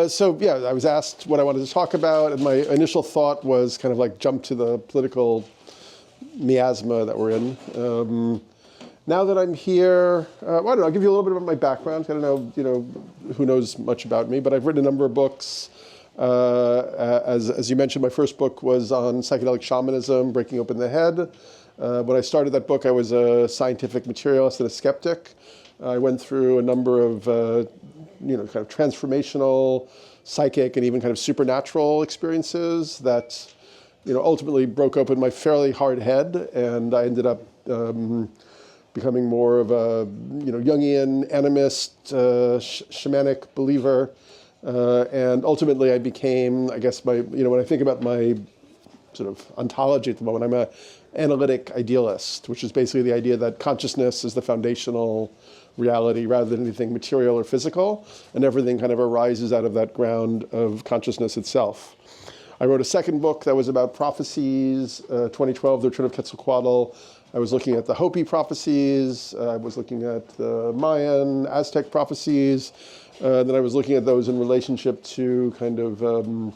So yeah, I was asked what I wanted to talk about, and my initial thought was kind of like jump to the political miasma that we're in. Now that I'm here, well, I don't know, I'll give you a little bit about my background. I don't know, who knows much about me, but I've written a number of books. As you mentioned, my first book was on psychedelic shamanism, breaking open the head. When I started that book, I was a scientific materialist and a skeptic. I went through a number of, kind of transformational, psychic, and even kind of supernatural experiences that, ultimately broke open my fairly hard head, and I ended up becoming more of a, Jungian, animist, shamanic believer. And ultimately I became, I guess, when I think about my sort of ontology at the moment, I'm an analytic idealist, which is basically the idea that consciousness is the foundational reality rather than anything material or physical, and everything kind of arises out of that ground of consciousness itself. I wrote a second book that was about prophecies, 2012, The Return of Quetzalcoatl. I was looking at the Hopi prophecies, I was looking at the Mayan, Aztec prophecies, then I was looking at those in relationship to kind of the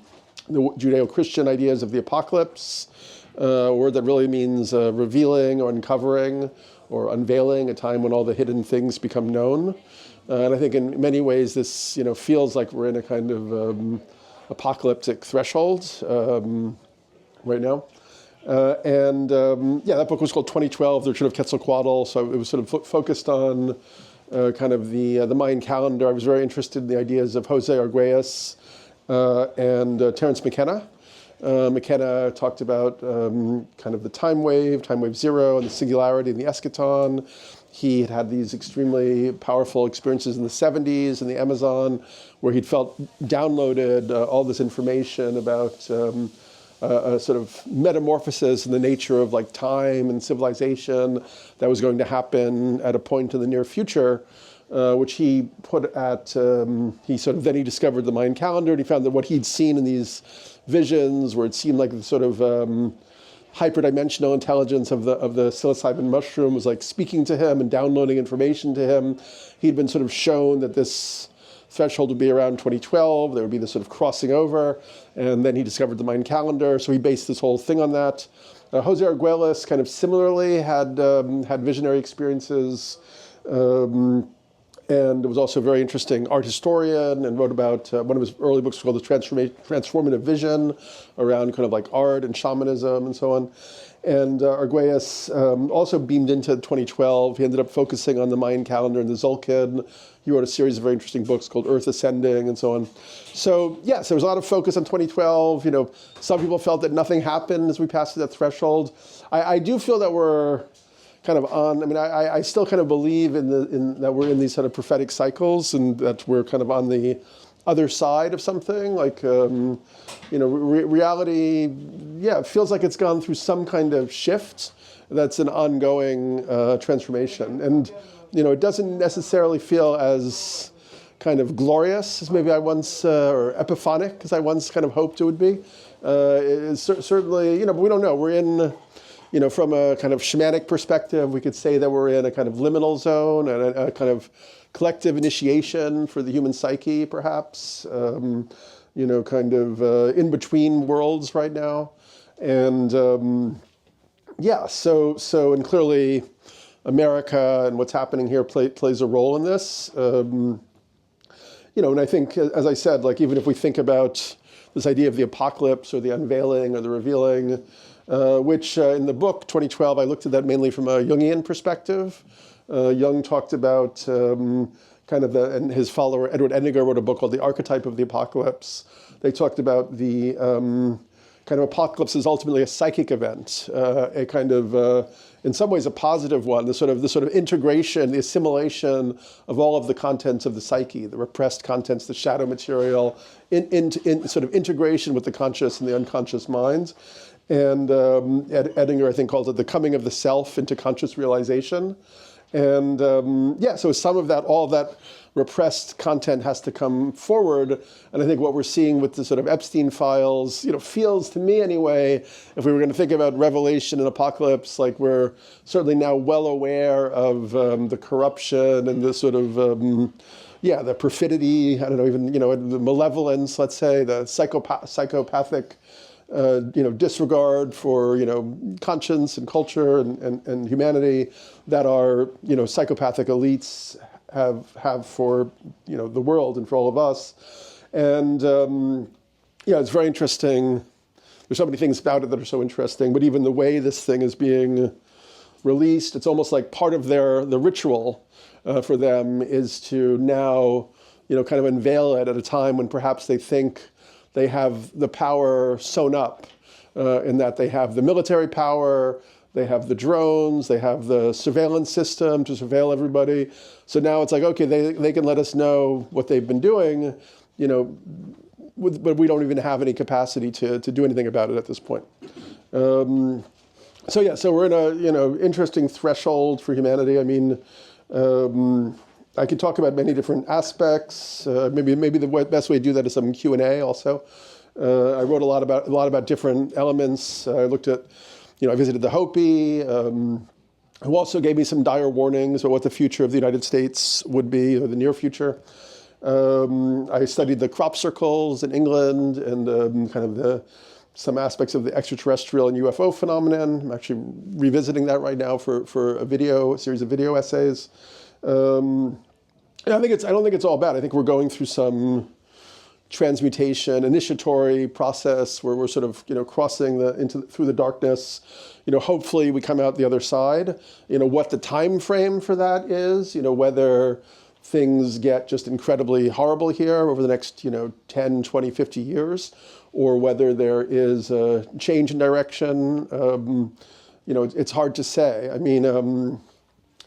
Judeo-Christian ideas of the apocalypse, a word that really means revealing or uncovering or unveiling, a time when all the hidden things become known. And I think in many ways this feels like we're in a kind of apocalyptic threshold right now. That book was called 2012, The Return of Quetzalcoatl, so it was sort of focused on kind of the Mayan calendar. I was very interested in the ideas of Jose Arguelles and Terence McKenna. McKenna talked about kind of the time wave zero, and the singularity and the eschaton. He had had these extremely powerful experiences in the 70s in the Amazon, where he'd felt downloaded all this information about a sort of metamorphosis in the nature of like time and civilization that was going to happen at a point in the near future, which he put at, he discovered the Mayan calendar, and he found that what he'd seen in these visions, where it seemed like the sort of hyperdimensional intelligence of the psilocybin mushroom was like speaking to him and downloading information to him. He'd been sort of shown that this threshold would be around 2012, there would be this sort of crossing over, and then he discovered the Mayan calendar, so he based this whole thing on that. Jose Arguelles kind of similarly had visionary experiences, and was also a very interesting art historian, and wrote about one of his early books called The Transformative Vision, around kind of like art and shamanism and so on. And Arguelles also beamed into 2012. He ended up focusing on the Mayan calendar and the Tzolk'in. He wrote a series of very interesting books called Earth Ascending and so on. So yes, there was a lot of focus on 2012. Some people felt that nothing happened as we passed through that threshold. I do feel that we're kind of on, I still kind of believe that we're in these sort of prophetic cycles, and that we're kind of on the other side of something, like, reality, it feels like it's gone through some kind of shift that's an ongoing transformation. And, it doesn't necessarily feel as kind of glorious as maybe I once, or epiphanic as I once kind of hoped it would be. It's certainly, but we don't know. We're in, from a kind of shamanic perspective, we could say that we're in a kind of liminal zone and a kind of collective initiation for the human psyche, perhaps, kind of in between worlds right now. And and clearly America and what's happening here plays a role in this. And I think, as I said, like even if we think about this idea of the apocalypse or the unveiling or the revealing, which in the book 2012, I looked at that mainly from a Jungian perspective. Jung talked about and his follower Edward Edinger wrote a book called The Archetype of the Apocalypse. They talked about the kind of apocalypse is ultimately a psychic event, a kind of, in some ways, a positive one. The sort of integration, the assimilation of all of the contents of the psyche, the repressed contents, the shadow material, in sort of integration with the conscious and the unconscious minds. And Edinger, I think, calls it the coming of the self into conscious realization. And so some of that, all of that repressed content has to come forward. And I think what we're seeing with the sort of Epstein files, feels to me anyway, if we were going to think about revelation and apocalypse, like we're certainly now well aware of the corruption and the sort of, the perfidy, I don't know, even, the malevolence, let's say, the psychopathic disregard for, conscience and culture and humanity that our, psychopathic elites have for, the world and for all of us. And, it's very interesting. There's so many things about it that are so interesting, but even the way this thing is being released, it's almost like part of the ritual for them is to now, kind of unveil it at a time when perhaps they think they have the power sewn up, in that they have the military power, they have the drones, they have the surveillance system to surveil everybody. So now it's like, okay, they can let us know what they've been doing, but we don't even have any capacity to do anything about it at this point. So we're in a, interesting threshold for humanity. I mean, I could talk about many different aspects. Maybe the best way to do that is some Q&A also. I wrote a lot about different elements. I looked at, I visited the Hopi, who also gave me some dire warnings about what the future of the United States would be, or the near future. I studied the crop circles in England and kind of some aspects of the extraterrestrial and UFO phenomenon. I'm actually revisiting that right now for a series of video essays. I don't think it's all bad. I think we're going through some transmutation, initiatory process where we're sort of, crossing through the darkness. Hopefully we come out the other side. What the time frame for that is, whether things get just incredibly horrible here over the next, 10, 20, 50 years, or whether there is a change in direction. It's hard to say. I mean,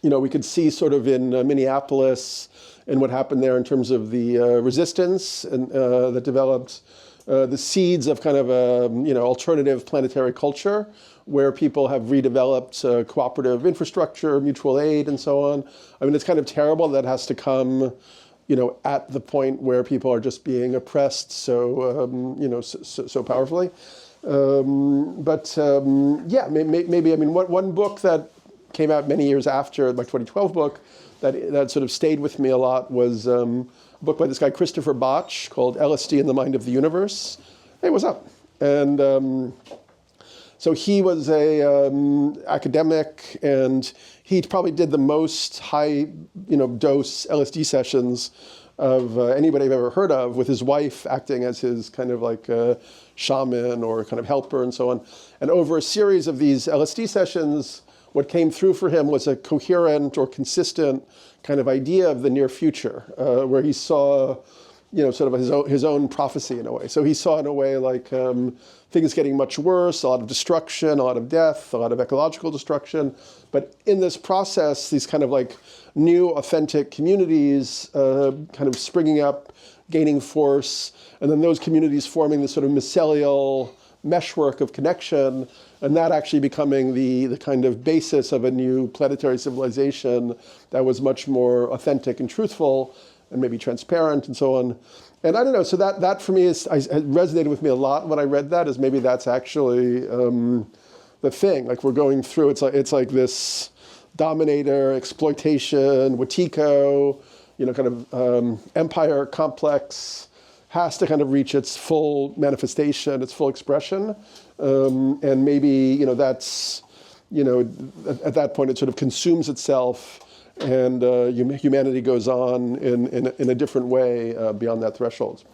we could see sort of in Minneapolis and what happened there in terms of the resistance and that developed, the seeds of kind of a alternative planetary culture where people have redeveloped cooperative infrastructure, mutual aid, and so on. I mean, it's kind of terrible that has to come, at the point where people are just being oppressed so powerfully. Maybe I mean, one book that came out many years after my 2012 book that sort of stayed with me a lot was a book by this guy, Christopher Botch, called LSD in the Mind of the Universe. Hey, what's up? And so he was a academic, and he probably did the most high, dose LSD sessions of anybody I've ever heard of, with his wife acting as his kind of like shaman or kind of helper and so on. And over a series of these LSD sessions, what came through for him was a coherent or consistent kind of idea of the near future, where he saw, sort of his own prophecy in a way. So he saw in a way like things getting much worse, a lot of destruction, a lot of death, a lot of ecological destruction. But in this process, these kind of like new authentic communities kind of springing up, gaining force, and then those communities forming this sort of mycelial meshwork of connection, and that actually becoming the kind of basis of a new planetary civilization that was much more authentic and truthful and maybe transparent and so on. And I don't know, so that for me resonated with me a lot when I read that, is maybe that's actually the thing. Like we're going through, it's like this dominator, exploitation, Wetiko, kind of empire complex has to kind of reach its full manifestation, its full expression. And maybe, that's, at that point it sort of consumes itself, and humanity goes on in a different way beyond that threshold.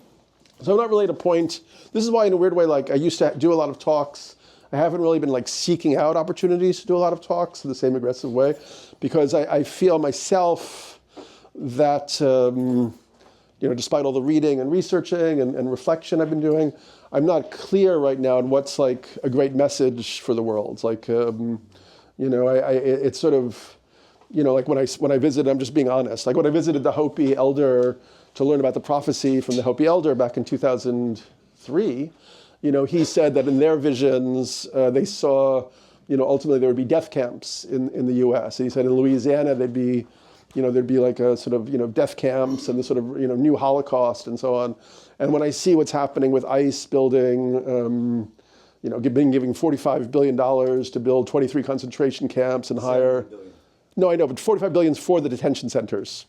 So I'm not really at a point. This is why, in a weird way, like I used to do a lot of talks. I haven't really been like seeking out opportunities to do a lot of talks in the same aggressive way, because I feel myself that, despite all the reading and researching and reflection I've been doing, I'm not clear right now on what's like a great message for the world. It's like, it's sort of, like when I visit, I'm just being honest. Like when I visited the Hopi elder to learn about the prophecy from the Hopi elder back in 2003, he said that in their visions, they saw, ultimately there would be death camps in the U.S. And he said in Louisiana, there'd be, there'd be like a sort of, death camps and the sort of, new Holocaust and so on. And when I see what's happening with ICE building, being giving $45 billion to build 23 concentration camps and hire. No, I know, but $45 billion is for the detention centers,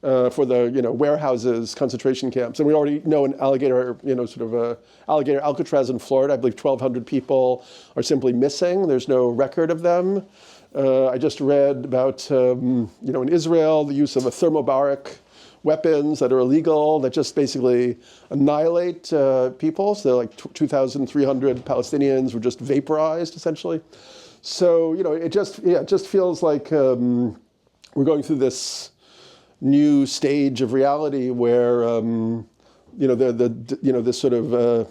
for the warehouses, concentration camps, and we already know in Alligator, Alligator Alcatraz in Florida, I believe 1,200 people are simply missing. There's no record of them. I just read about in Israel the use of a thermobaric weapons that are illegal that just basically annihilate people. So like 2,300 Palestinians were just vaporized essentially. So it just feels like we're going through this new stage of reality where this sort of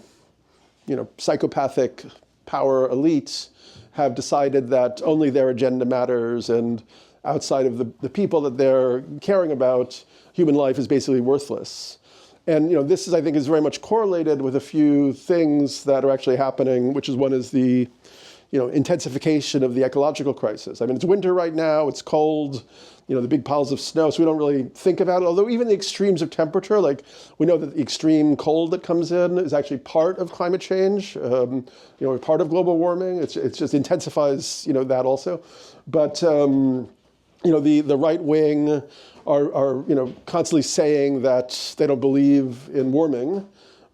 psychopathic power elites have decided that only their agenda matters, and outside of the people that they're caring about, human life is basically worthless. And this I think is very much correlated with a few things that are actually happening, which is one is the intensification of the ecological crisis. I mean, it's winter right now, it's cold, the big piles of snow, so we don't really think about it. Although even the extremes of temperature, like we know that the extreme cold that comes in is actually part of climate change, part of global warming. It just intensifies, that also. But, the right wing are constantly saying that they don't believe in warming.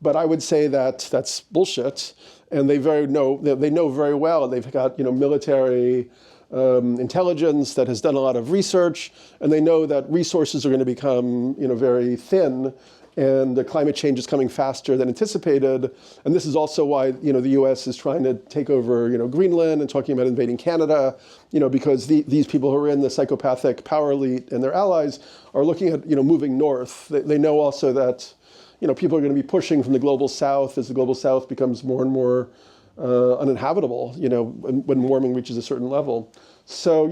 But I would say that that's bullshit. And they know very well, and they've got military intelligence that has done a lot of research, and they know that resources are going to become very thin, and the climate change is coming faster than anticipated. And this is also why the U.S. is trying to take over Greenland and talking about invading Canada, because these people who are in the psychopathic power elite and their allies are looking at moving north. They know also that people are going to be pushing from the global south as the global south becomes more and more uninhabitable, when warming reaches a certain level. So,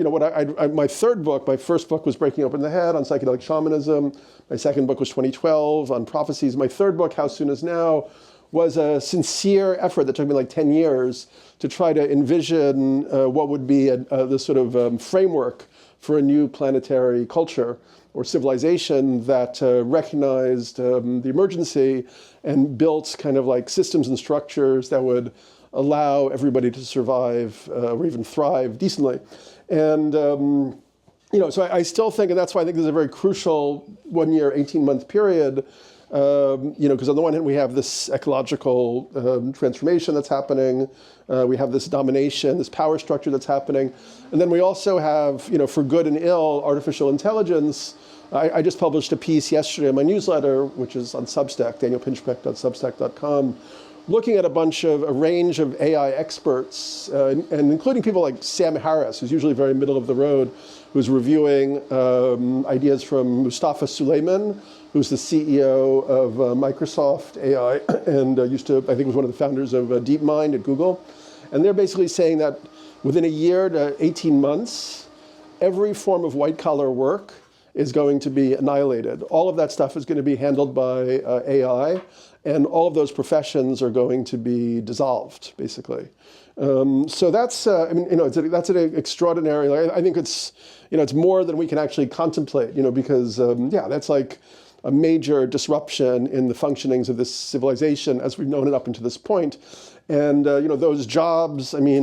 my third book, my first book was Breaking Open the Head on psychedelic shamanism. My second book was 2012 on prophecies. My third book, How Soon Is Now, was a sincere effort that took me like 10 years to try to envision what would be the sort of framework for a new planetary culture or civilization that recognized the emergency and built kind of like systems and structures that would allow everybody to survive or even thrive decently. And, so I still think, and that's why I think this is a very crucial 1 year, 18-month period, because on the one hand, we have this ecological transformation that's happening. We have this domination, this power structure that's happening. And then we also have, for good and ill, artificial intelligence. I just published a piece yesterday in my newsletter, which is on Substack, danielpinchbeck.substack.com, looking at a range of AI experts, and including people like Sam Harris, who's usually very middle of the road, who's reviewing ideas from Mustafa Suleyman, who's the CEO of Microsoft AI, and I think was one of the founders of DeepMind at Google. And they're basically saying that within a year to 18 months, every form of white-collar work is going to be annihilated. All of that stuff is going to be handled by AI, and all of those professions are going to be dissolved, basically. So that's, that's an extraordinary. I think it's, it's more than we can actually contemplate, because that's like a major disruption in the functionings of this civilization as we've known it up until this point. And those jobs, they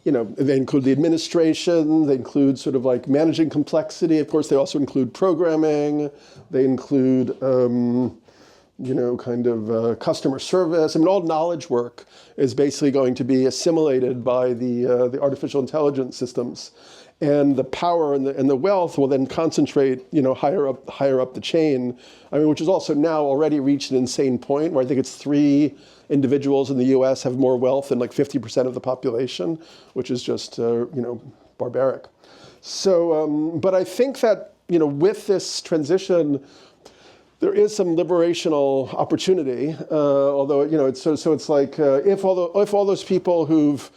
include the administration, they include sort of like managing complexity. Of course, they also include programming. They include, customer service. All knowledge work is basically going to be assimilated by the artificial intelligence systems. And the power and the wealth will then concentrate, higher up the chain. Which is also now already reached an insane point where I think it's 3 individuals in the U.S. have more wealth than like 50% of the population, which is just, barbaric. So, but I think that, with this transition, there is some liberational opportunity. Although, it's like if all those people who've,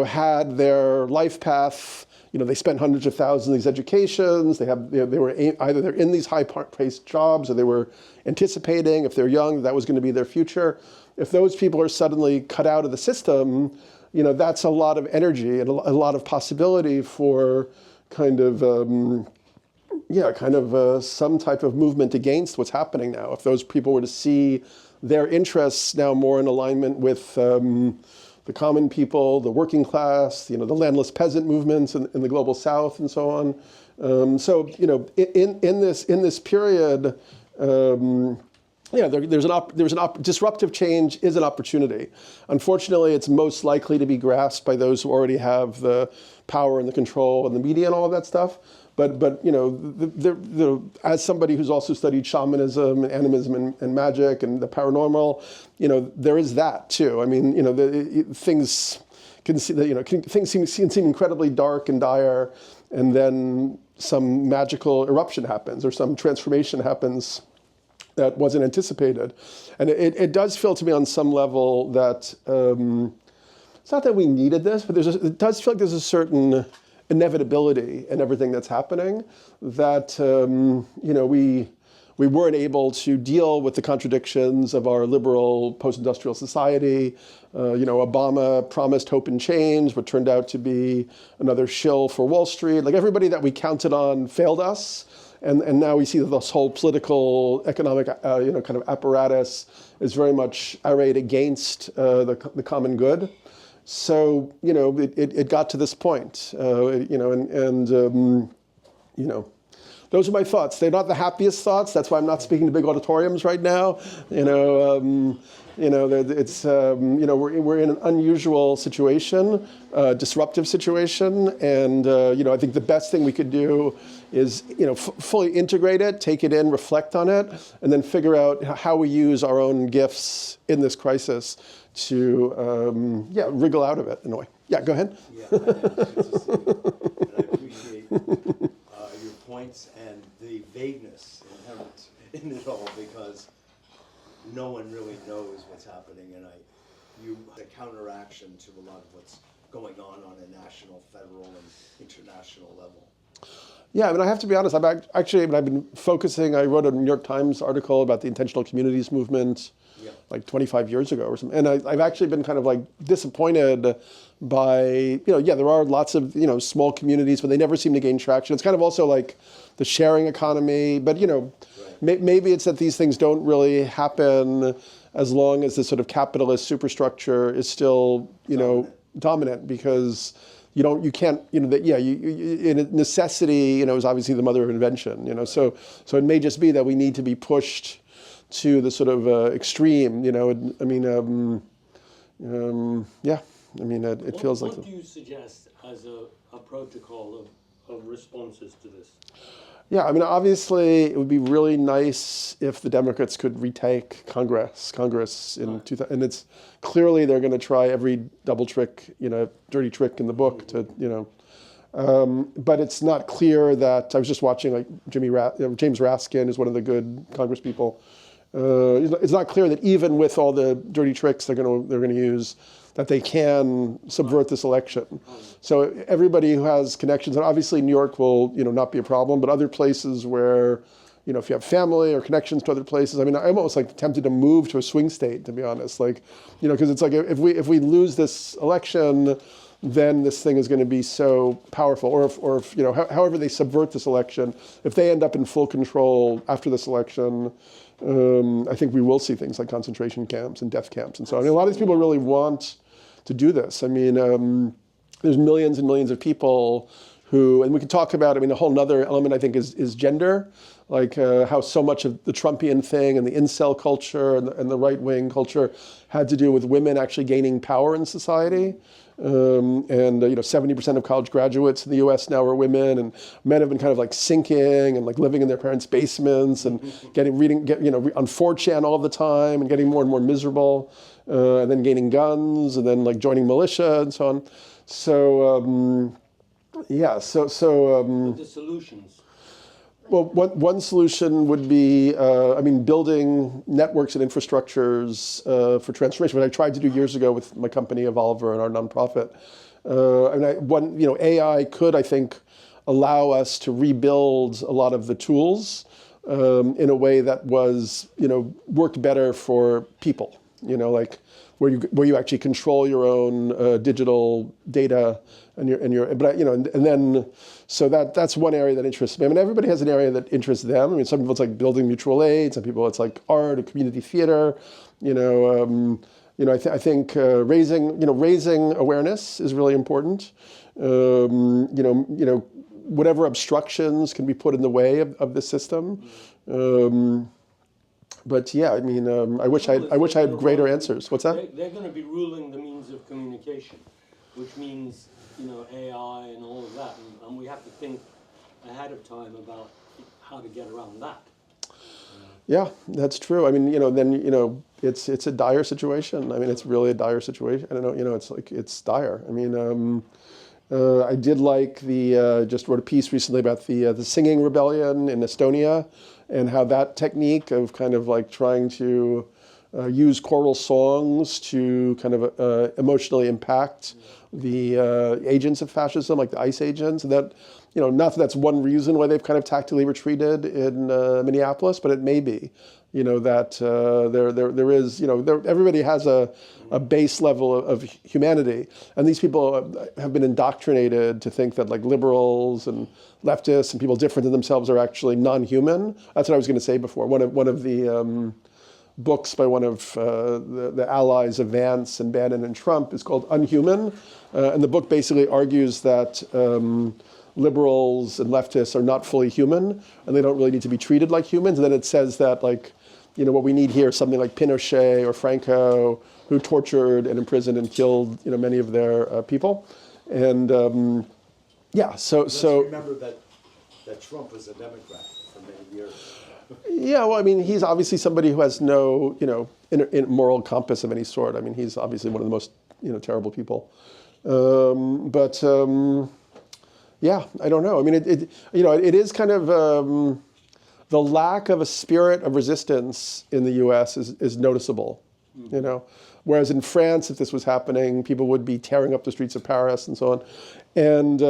had their life path, they spent hundreds of thousands of these educations. They have, they were either they're in these high-priced jobs, or they were anticipating, if they're young, that was going to be their future. If those people are suddenly cut out of the system, that's a lot of energy and a lot of possibility for kind of some type of movement against what's happening now. If those people were to see their interests now more in alignment with the common people, the working class, the landless peasant movements in the global South, and so on. So in this period. Disruptive change is an opportunity. Unfortunately, it's most likely to be grasped by those who already have the power and the control and the media and all of that stuff. But as somebody who's also studied shamanism and animism and magic and the paranormal, there is that too. I mean, things can seem incredibly dark and dire, and then some magical eruption happens or some transformation happens that wasn't anticipated. And it does feel to me on some level that, it's not that we needed this, but it does feel like there's a certain inevitability in everything that's happening, that we weren't able to deal with the contradictions of our liberal post-industrial society. Obama promised hope and change, but turned out to be another shill for Wall Street. Like everybody that we counted on failed us. And now we see that this whole political, economic, kind of apparatus is very much arrayed against the common good. So it got to this point, those are my thoughts. They're not the happiest thoughts. That's why I'm not speaking to big auditoriums right now. It's we're in an unusual situation, disruptive situation, and I think the best thing we could do is fully integrate it, take it in, reflect on it, and then figure out how we use our own gifts in this crisis to wriggle out of it in a way. Yeah, go ahead. Yeah, I appreciate your points and the vagueness inherent in it all, because no one really knows what's happening, and a counteraction to a lot of what's going on a national, federal, and international level. Yeah, I mean, I have to be honest. I've been focusing. I wrote a New York Times article about the intentional communities movement, like 25 years ago or something. And I've actually been kind of like disappointed by, there are lots of small communities, but they never seem to gain traction. It's kind of also like the sharing economy, but maybe it's that these things don't really happen as long as the sort of capitalist superstructure is still, dominant, because necessity, is obviously the mother of invention, so it may just be that we need to be pushed to the sort of extreme, it feels like. What do you suggest as a protocol of responses to this? Yeah, I mean, obviously, it would be really nice if the Democrats could retake Congress in 2000, and it's clearly they're going to try every double trick, dirty trick in the book to, but it's not clear that. I was just watching like James Raskin is one of the good Congress people. It's not clear that even with all the dirty tricks they're going to use, that they can subvert this election. So everybody who has connections, and obviously New York will, not be a problem, but other places where, if you have family or connections to other places, I mean, I'm almost like tempted to move to a swing state, to be honest, like, because it's like if we lose this election, then this thing is going to be so powerful, or if however they subvert this election, if they end up in full control after this election, I think we will see things like concentration camps and death camps and so on. I mean, a lot of these people really want to do this. I mean, there's millions and millions of people who, and we can talk about, a whole nother element I think is gender, like how so much of the Trumpian thing and the incel culture and the right-wing culture had to do with women actually gaining power in society. 70% of college graduates in the U.S. now are women, and men have been kind of like sinking and like living in their parents' basements and reading on 4chan all the time and getting more and more miserable, and then gaining guns and then like joining militia and so on. So the solutions. Well, one solution would be, building networks and infrastructures for transformation, which I tried to do years ago with my company Evolver and our nonprofit. AI could, I think, allow us to rebuild a lot of the tools in a way that was, worked better for people. you know, like where you actually control your own digital data but you know, and then so that's one area that interests me. I mean, everybody has an area that interests them. I mean, some people it's like building mutual aid, some people it's like art or community theater, you know. I think raising awareness is really important. Whatever obstructions can be put in the way of the system. But yeah, I mean, I wish I had greater answers. What's that? They're going to be ruling the means of communication, which means, you know, AI and all of that, and we have to think ahead of time about how to get around that. Yeah, that's true. I mean, it's a dire situation. I mean, it's really a dire situation. I don't know, it's dire. I mean, I did like just wrote a piece recently about the singing rebellion in Estonia and how that technique of kind of like trying to use choral songs to kind of emotionally impact the agents of fascism, like the ICE agents, and that, not that that's one reason why they've kind of tactically retreated in Minneapolis, but it may be, that there is, everybody has a base level of humanity, and these people have been indoctrinated to think that like liberals and leftists and people different than themselves are actually non-human. That's what I was going to say before. One of the books by one of the allies of Vance and Bannon and Trump is called Unhuman, and the book basically argues that liberals and leftists are not fully human, and they don't really need to be treated like humans. And then it says that, like, what we need here is something like Pinochet or Franco, who tortured and imprisoned and killed, many of their people. And Let's remember that Trump was a Democrat for many years. Yeah, well, I mean, he's obviously somebody who has no, moral compass of any sort. I mean, he's obviously one of the most, terrible people. Yeah, I don't know. I mean, it is kind of the lack of a spirit of resistance in the U.S. is noticeable. Whereas in France, if this was happening, people would be tearing up the streets of Paris and so on. And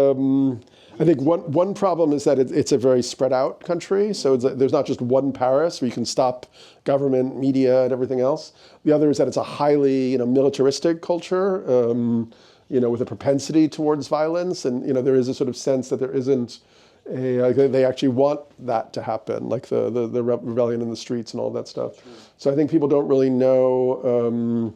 I think one problem is that it's a very spread out country. So there's not just one Paris where you can stop government, media, and everything else. The other is that it's a highly militaristic culture, with a propensity towards violence. And there is a sort of sense that there isn't they actually want that to happen, like the rebellion in the streets and all that stuff. So I think people don't really know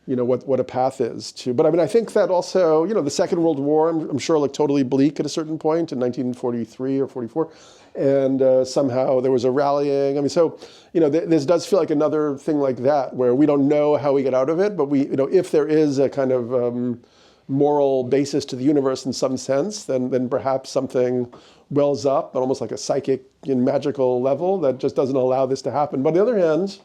what a path is to. But I mean, I think that also, the Second World War, I'm sure, looked totally bleak at a certain point in 1943 or 44. And somehow there was a rallying. I mean, so, this does feel like another thing like that, where we don't know how we get out of it, but if there is a kind of moral basis to the universe in some sense, then perhaps something wells up at almost like a psychic magical level that just doesn't allow this to happen. But on the other hand,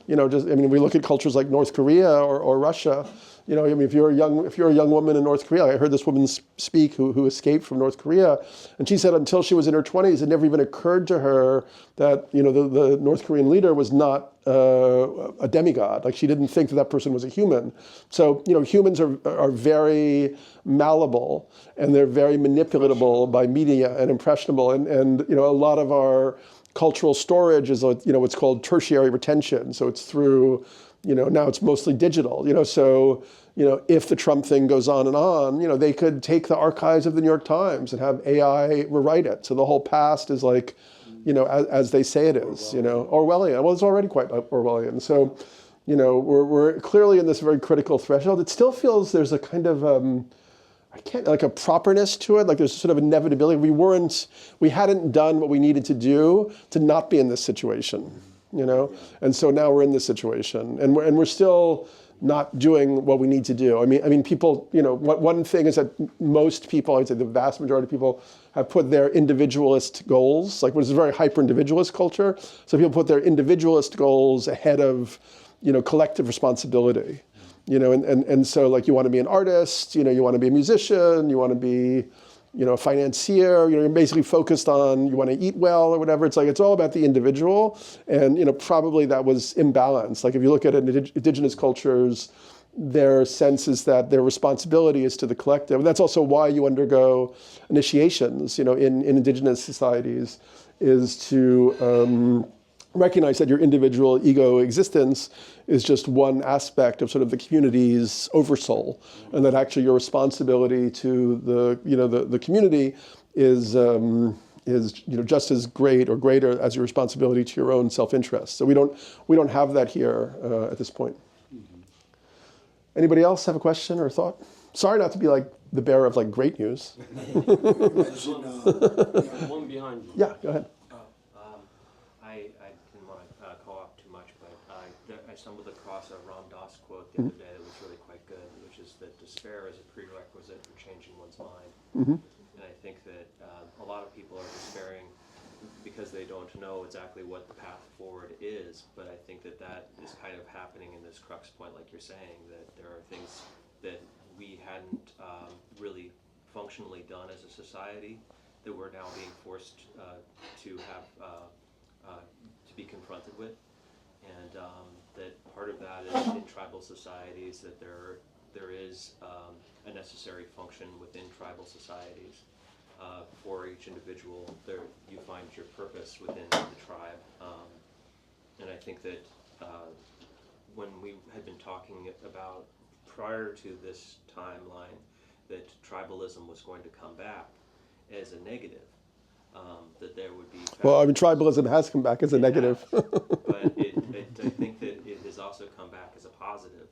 we look at cultures like North Korea or Russia. If you're a young woman in North Korea, I heard this woman speak who escaped from North Korea, and she said until she was in her 20s, it never even occurred to her that the North Korean leader was not a demigod. Like, she didn't think that person was a human. So humans are very malleable, and they're very manipulatable by media and impressionable, and a lot of our cultural storage is what's called tertiary retention. So it's through, now it's mostly digital. So if the Trump thing goes on, they could take the archives of the New York Times and have AI rewrite it. So the whole past is like, as they say it is, Orwellian. Well, it's already quite Orwellian. So, we're clearly in this very critical threshold. It still feels there's a kind of like a properness to it, like there's sort of inevitability. We hadn't done what we needed to do to not be in this situation, And so now we're in this situation, and we're still not doing what we need to do. I mean, people, one thing is that most people, I'd say the vast majority of people, have put their individualist goals, like, which is a very hyper-individualist culture. So people put their individualist goals ahead of, collective responsibility. And so, like, you want to be an artist, you want to be a musician, you want to be, a financier, you're basically focused on, you want to eat well or whatever. It's like, it's all about the individual. And, probably that was imbalanced. Like, if you look at indigenous cultures, their sense is that their responsibility is to the collective. And that's also why you undergo initiations, in indigenous societies, is to recognize that your individual ego existence is just one aspect of sort of the community's oversoul, and that actually your responsibility to the community is just as great or greater as your responsibility to your own self-interest. So we don't have that here at this point. Anybody else have a question or thought? Sorry not to be like the bearer of like great news. One behind you. Yeah, go ahead. I didn't want to co-opt too much, but I stumbled across a Ram Dass quote the other day that was really quite good, which is that despair is a prerequisite for changing one's mind. And I think that a lot of people are despairing because they don't know exactly what the path forward is, but I think that is kind of happening in this crux point, like you're saying, that there are things that we hadn't really functionally done as a society that we're now being forced to have to be confronted with, and that part of that is in tribal societies, that there is a necessary function within tribal societies. For each individual, you find your purpose within the tribe, and I think that when we had been talking about prior to this timeline that tribalism was going to come back as a negative, that there would be... Well, I mean, tribalism has come back as a negative. But I think that it has also come back as a positive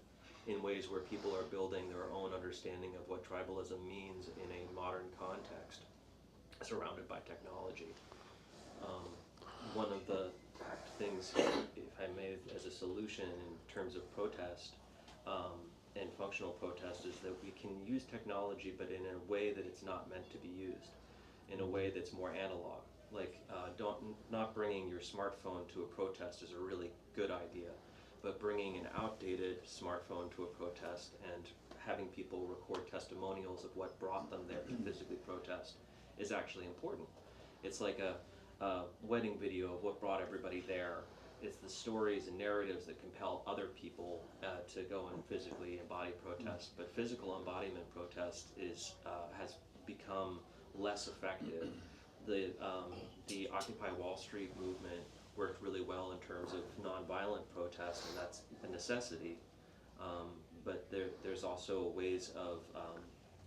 in ways where people are building their own understanding of what tribalism means in a modern context, surrounded by technology. One of the things, if I may, as a solution in terms of protest and functional protest, is that we can use technology, but in a way that it's not meant to be used, in a way that's more analog. Like, not bringing your smartphone to a protest is a really good idea, but bringing an outdated smartphone to a protest and having people record testimonials of what brought them there to physically protest is actually important. It's like a wedding video of what brought everybody there. It's the stories and narratives that compel other people to go and physically embody protest. But physical embodiment protest has become less effective. The Occupy Wall Street movement worked really well in terms of nonviolent protest, and that's a necessity. But there's also ways of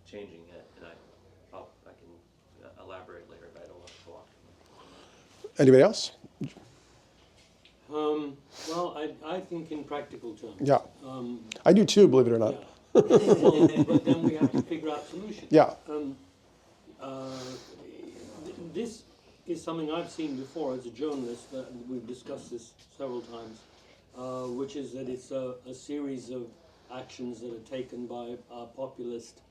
changing it, and I can elaborate later, but I don't want to go off. Anybody else? Well, I think in practical terms. Yeah. I do too, believe it or not. Yeah. Well, but then we have to figure out solutions. Yeah. This is something I've seen before as a journalist. We've discussed this several times, which is that it's a series of actions that are taken by populist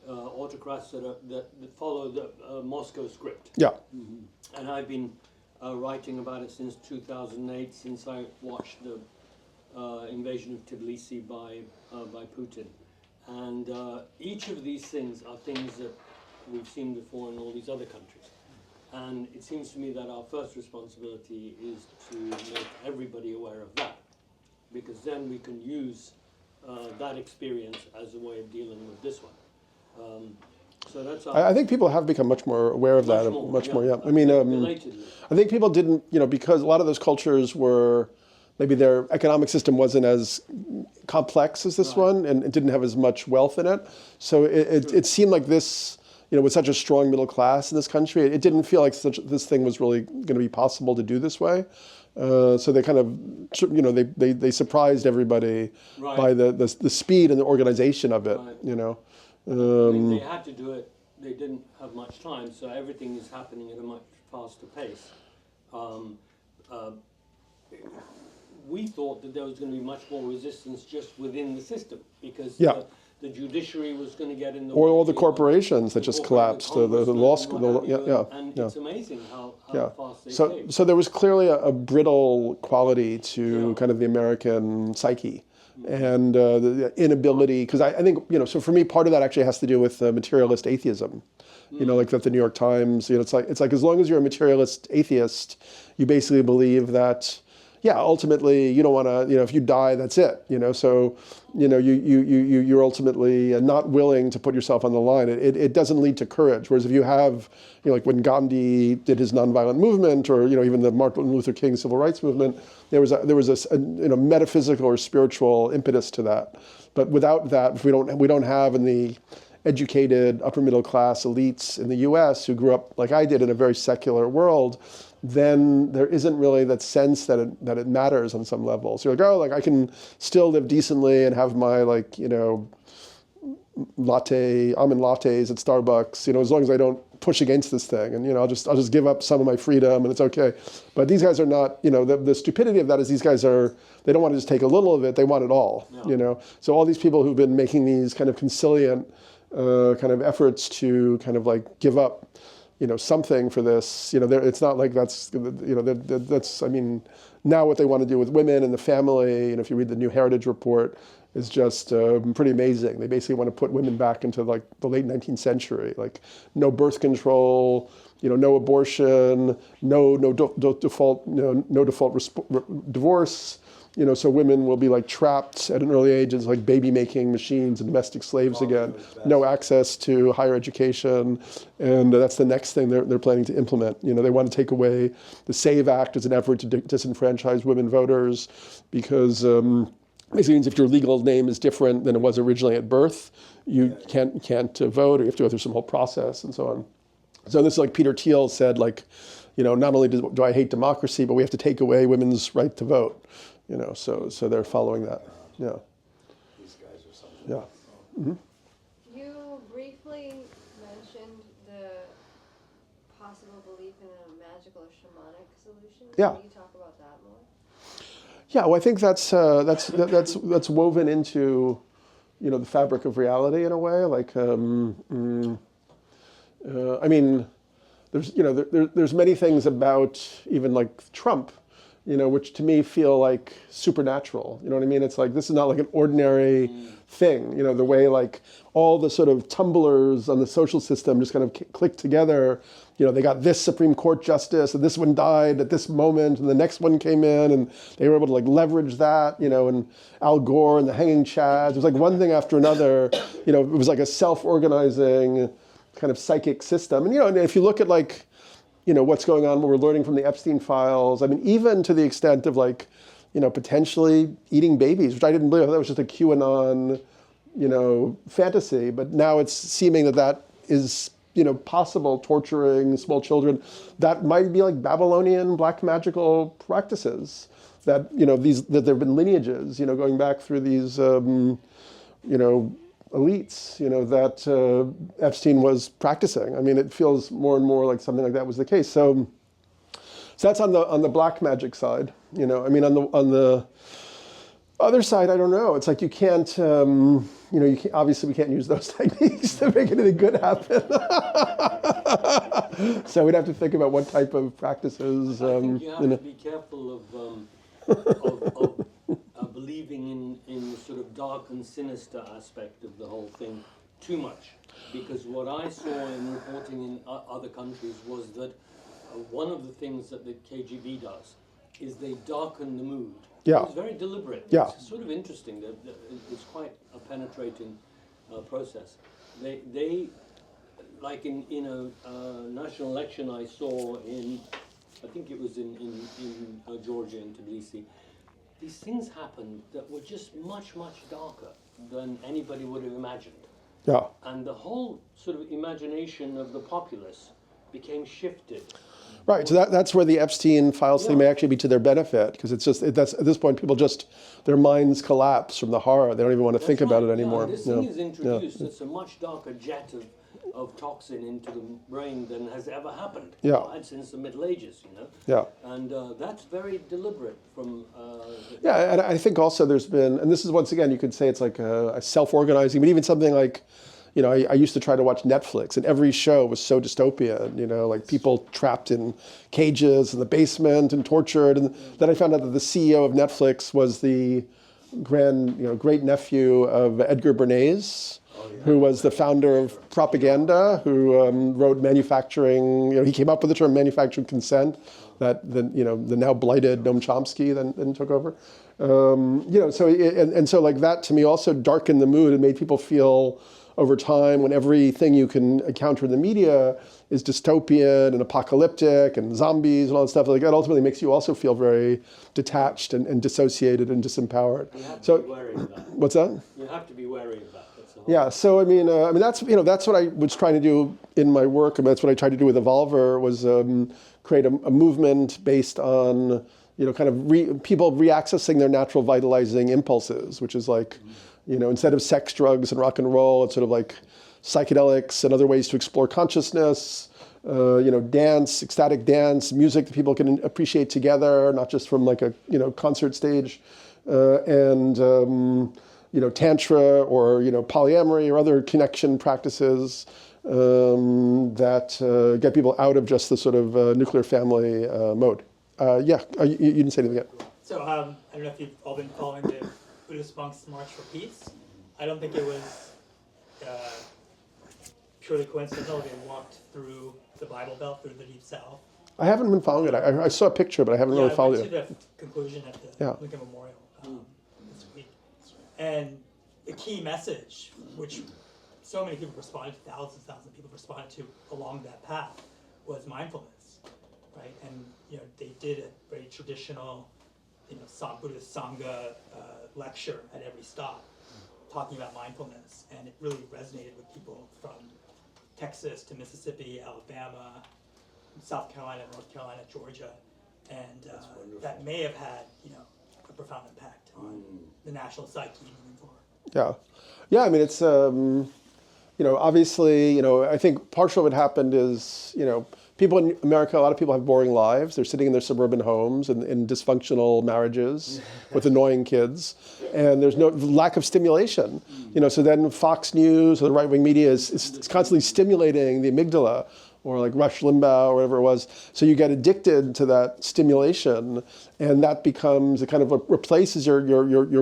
autocrats that follow the Moscow script. Yeah. And I've been writing about it since 2008, since I watched the invasion of Tbilisi by Putin. And each of these things are things that we've seen before in all these other countries. And it seems to me that our first responsibility is to make everybody aware of that, because then we can use that experience as a way of dealing with this one. So that's I think people have become much more aware of that. Much more, yeah. I mean, I think people didn't, because a lot of those cultures were, maybe their economic system wasn't as complex as this one, and it didn't have as much wealth in it. So it seemed like this, with such a strong middle class in this country, it didn't feel like this thing was really going to be possible to do this way. So they kind of, they surprised everybody by the speed and the organization of it, I mean, they had to do it. They didn't have much time, so everything is happening at a much faster pace. We thought that there was going to be much more resistance just within the system, because the judiciary was going to get in the way. Or all the corporations that just collapsed, the law school, and it's amazing how fast they came. So there was clearly a brittle quality to kind of the American psyche. And the inability, because I think, so for me, part of that actually has to do with materialist atheism. Like that the New York Times, it's like as long as you're a materialist atheist, you basically believe that, yeah, ultimately you don't want to, if you die, that's it, so, you're ultimately not willing to put yourself on the line. It doesn't lead to courage. Whereas if you have, like when Gandhi did his nonviolent movement, or, even the Martin Luther King civil rights movement, there was a metaphysical or spiritual impetus to that. But without that, if we don't have in the educated upper middle class elites in the US who grew up like I did in a very secular world, then there isn't really that sense that it matters on some level. So you're like, oh, like I can still live decently and have my almond lattes at Starbucks, as long as I don't push against this thing, and I'll just give up some of my freedom and it's okay. But these guys are not, the stupidity of that is these guys they don't want to just take a little of it, they want it all. No. So all these people who've been making these kind of conciliant kind of efforts to kind of like give up something for this, it's not like that's, that's, I mean, now what they want to do with women and the family, if you read the New Heritage Report, is just pretty amazing. They basically want to put women back into like the late 19th century, like no birth control, no abortion, no default divorce, so women will be like trapped at an early age as like baby making machines and domestic slaves again. No access to higher education, and that's the next thing they're planning to implement. They want to take away the SAVE Act as an effort to disenfranchise women voters, because basically means if your legal name is different than it was originally at birth, you can't vote, or you have to go through some whole process and so on. So this is like Peter Thiel said, like, not only do I hate democracy, but we have to take away women's right to vote. So they're following that. Yeah. These guys are something. Yeah. Mm-hmm. You briefly mentioned the possible belief in a magical or shamanic solution. Yeah. Can you talk about that more? Yeah. Well, I think that's woven into, the fabric of reality in a way. Like, I mean, there's many things about even like Trump, which to me feel like supernatural. You know what I mean? It's like, this is not like an ordinary thing, the way like all the sort of tumblers on the social system just kind of click together. They got this Supreme Court justice, and this one died at this moment, and the next one came in, and they were able to like leverage that, and Al Gore and the hanging chads. It was like one thing after another, it was like a self-organizing kind of psychic system. And, and if you look at like, what's going on, what we're learning from the Epstein files. I mean, even to the extent of like, potentially eating babies, which I didn't believe. That was just a QAnon, fantasy. But now it's seeming that is, possible, torturing small children. That might be like Babylonian black magical practices. That, that there have been lineages, going back through these, elites, that Epstein was practicing. I mean, it feels more and more like something like that was the case. So that's on the black magic side. I mean, on the other side, I don't know. It's like you can't, obviously we can't use those techniques to make anything good happen. So we'd have to think about what type of practices. I think you have to be careful of believing in the sort of dark and sinister aspect of the whole thing too much, because what I saw in reporting in other countries was that one of the things that the KGB does is they darken the mood. Yeah. It's very deliberate. Yeah. It's sort of interesting. It's quite a penetrating process. They like in a national election I saw in, I think it was in Georgia, in Tbilisi. These things happened that were just much, much darker than anybody would have imagined. Yeah. And the whole sort of imagination of the populace became shifted. Right, so that's where the Epstein files thing may actually be to their benefit, because it's just, that's at this point people just, their minds collapse from the horror. They don't even want to think about it anymore. This thing is introduced. It's a much darker jet of toxin into the brain than has ever happened since the Middle Ages, Yeah. And that's very deliberate from... Yeah, and I think also there's been, and this is once again, you could say it's like a self-organizing, but even something like, I used to try to watch Netflix, and every show was so dystopian, like people trapped in cages in the basement and tortured. And then I found out that the CEO of Netflix was the great nephew of Edgar Bernays, who was the founder of Propaganda, who wrote Manufacturing, he came up with the term manufactured consent, that then, you know, the now blighted Noam Chomsky then took over. You know, so, and so like that to me also darkened the mood and made people feel over time when everything you can encounter in the media is dystopian and apocalyptic and zombies and all that stuff, like that ultimately makes you also feel very detached and dissociated and disempowered. You have to So, be wary of that. what's that? You have to be wary of that. That's the whole Yeah, so I mean that's, you know, that's what I was trying to do in my work. I mean, that's what I tried to do with Evolver, was create a movement based on, you know, kind of people reaccessing their natural vitalizing impulses, which is like, you know, instead of sex, drugs, and rock and roll, it's sort of like psychedelics and other ways to explore consciousness. You know, dance, ecstatic dance, music that people can appreciate together, not just from like a, you know, concert stage, and you know, tantra or, you know, polyamory or other connection practices that get people out of just the sort of nuclear family mode. Yeah, you didn't say anything yet. So I don't know if you've all been following the Buddhist monks' March for Peace. I don't think it was purely coincidental. They walked through the Bible Belt, through the Deep South. I haven't been following it. I saw a picture, but I haven't really I followed went to it. the conclusion at the Yeah. Lincoln Memorial this week. And the key message, which so many people responded to, thousands of people responded to along that path, was mindfulness, right? And, you know, they did a very traditional, you know, Buddhist Sangha lecture at every stop, talking about mindfulness, and it really resonated with people from Texas to Mississippi, Alabama, South Carolina, North Carolina, Georgia, and that may have had, you know, a profound impact on the national psyche moving forward. Yeah, yeah. I mean, it's you know, obviously, you know, I think partial of what happened is, you know, people in America, a lot of people have boring lives. They're sitting in their suburban homes and in dysfunctional marriages with annoying kids, and there's no lack of stimulation. You know, so then Fox News or the right-wing media is constantly stimulating the amygdala, or like Rush Limbaugh or whatever it was. So you get addicted to that stimulation, and that becomes, it kind of replaces your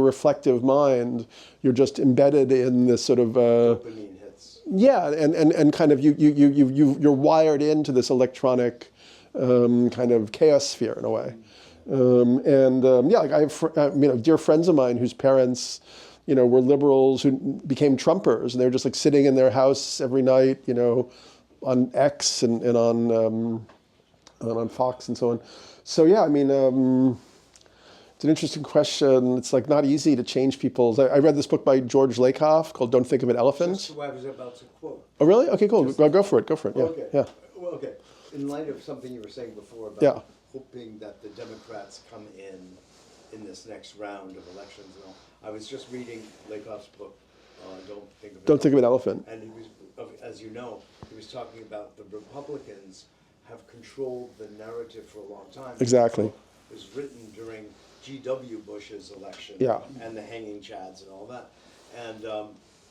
reflective mind. You're just embedded in this sort of Dopamine hits. yeah, and kind of you're wired into this electronic kind of chaos sphere in a way. Yeah, like I have you know, dear friends of mine whose parents, you know, were liberals who became Trumpers, and they were just like sitting in their house every night, you know, on X and on Fox and so on. So yeah, I mean, it's an interesting question. It's like not easy to change people's. I read this book by George Lakoff called "Don't Think of an Elephant." That's what I was about to quote. Oh really? Okay, cool. Go for it. Go for it. Yeah, Okay. yeah. Well, okay. In light of something you were saying before about Yeah. hoping that the Democrats come in this next round of elections and all, I was just reading Lakoff's book, Don't think of an elephant. And he was, as you know, he was talking about the Republicans have controlled the narrative for a long time. Exactly. It was written during G.W. Bush's election, Yeah. and the hanging chads and all that. And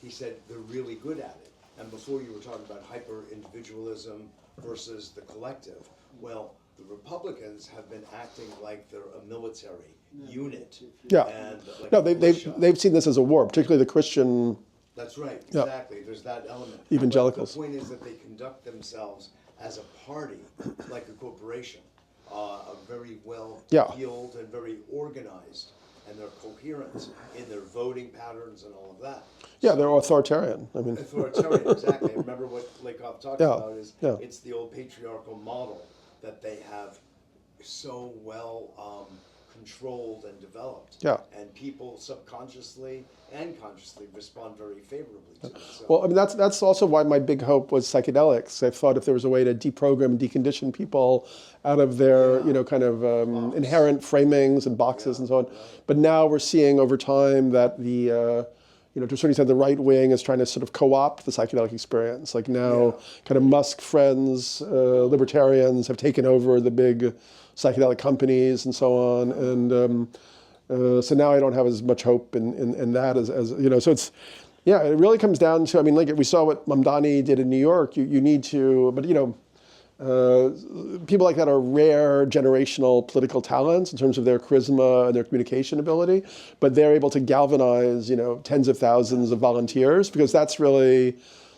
he said they're really good at it. And before you were talking about hyper-individualism versus the collective. Well, the Republicans have been acting like they're a military unit. Yeah. And like No, a militia. they've seen this as a war, particularly the Christian. That's right, Yeah. exactly. There's that element. Evangelicals. But the point is that they conduct themselves as a party, like a corporation, very well Yeah. heeled and very organized, and they're coherent in their voting patterns and all of that. Yeah, they're authoritarian. I mean, Authoritarian, exactly. And remember what Lakoff talked Yeah, about is yeah. it's the old patriarchal model that they have so well controlled and developed. Yeah. And people subconsciously and consciously respond very favorably to it. So, well, I mean, that's also why my big hope was psychedelics. I thought if there was a way to deprogram and decondition people out of their, you know, kind of inherent framings and boxes and so on. But now we're seeing over time that the, you know, to a certain extent, the right wing is trying to sort of co-opt the psychedelic experience. Like now, kind of Musk friends, libertarians have taken over the big psychedelic companies and so on. And so now I don't have as much hope in that as you know. So it's, yeah, it really comes down to, I mean, like we saw what Mamdani did in New York. You need to, but you know, people like that are rare generational political talents in terms of their charisma and their communication ability, but they're able to galvanize, you know, tens of thousands of volunteers, because that's really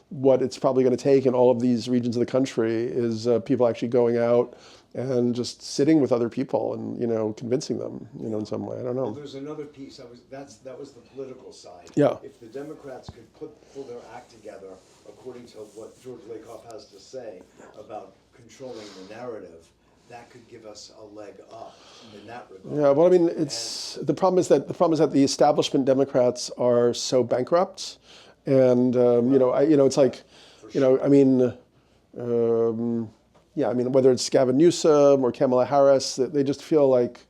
what it's probably going to take in all of these regions of the country is people actually going out and just sitting with other people and, convincing them, in some way. I don't Well, know. there's another piece. That was the political side. Yeah. If the Democrats could pull their act together, according to what George Lakoff has to say about controlling the narrative, that could give us a leg up in that regard. Yeah, well, I mean, the problem is that the establishment Democrats are so bankrupt, and it's like, I mean, yeah, I mean, whether it's Gavin Newsom or Kamala Harris, they just feel like,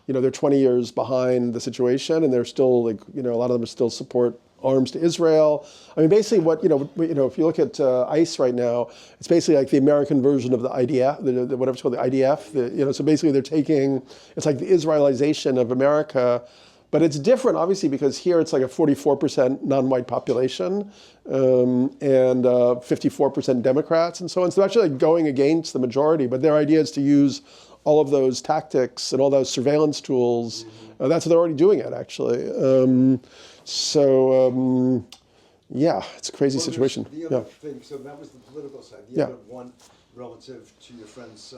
they're 20 years behind the situation, and they're still like, a lot of them still support arms to Israel. I mean, basically, if you look at ICE right now, it's basically like the American version of the IDF, whatever it's called, the IDF. So basically, they're taking, it's like the Israelization of America. But it's different, obviously, because here it's like a 44% non-white population and 54% Democrats and so on. So they're actually like going against the majority. But their idea is to use all of those tactics and all those surveillance tools. That's what they're already doing it, actually. Yeah, it's a crazy situation. The other thing, so that was the political side. The other one, relative to your friend's